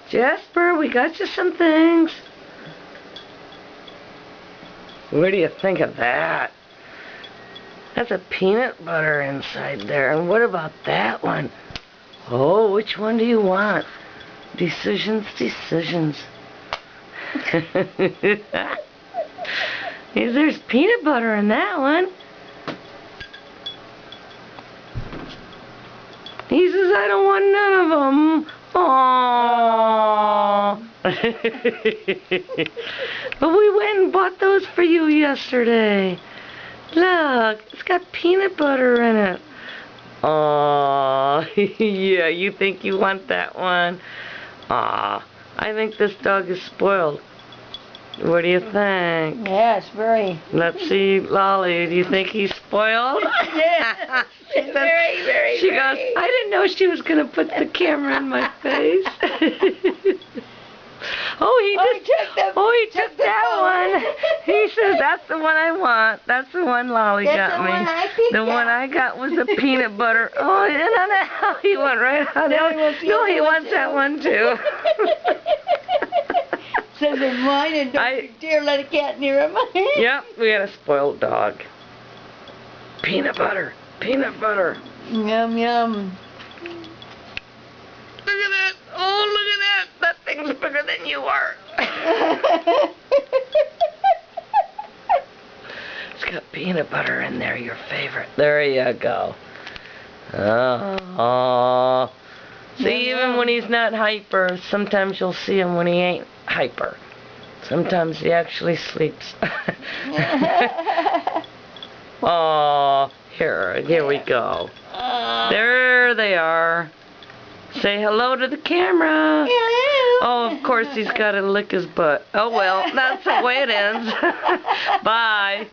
Jasper, we got you some things. What do you think of that? That's a peanut butter inside there. And what about that one? Oh, which one do you want? Decisions, decisions. There's peanut butter in that one. He says, I don't want none of them. Aww. But we went and bought those for you yesterday. Look, it's got peanut butter in it. Aww. Yeah, you think you want that one? Aww. I think this dog is spoiled. What do you think? Yes, very. Let's see, Lolly, do you think he's spoiled? Yes, very, very. She goes, I didn't know she was going to put the camera in my face. He took that one. He says, that's the one I want. That's the one Lolly got me. The one I got was the peanut butter. Oh, and he went right on it. No, he wants that one too. Says it's mine and don't dare let a cat near him. Yep, we got a spoiled dog. Peanut butter. Peanut butter. Yum, yum. Look at that. Oh, look at that. That thing's bigger than you are. It's got peanut butter in there, your favorite. There you go. Oh. See, even when he's not hyper, sometimes you'll see him when he ain't hyper. Sometimes he actually sleeps. Oh, here we go. There they are. Say hello to the camera. Hello. Oh, of course he's got to lick his butt. Oh well, that's the way it ends. Bye.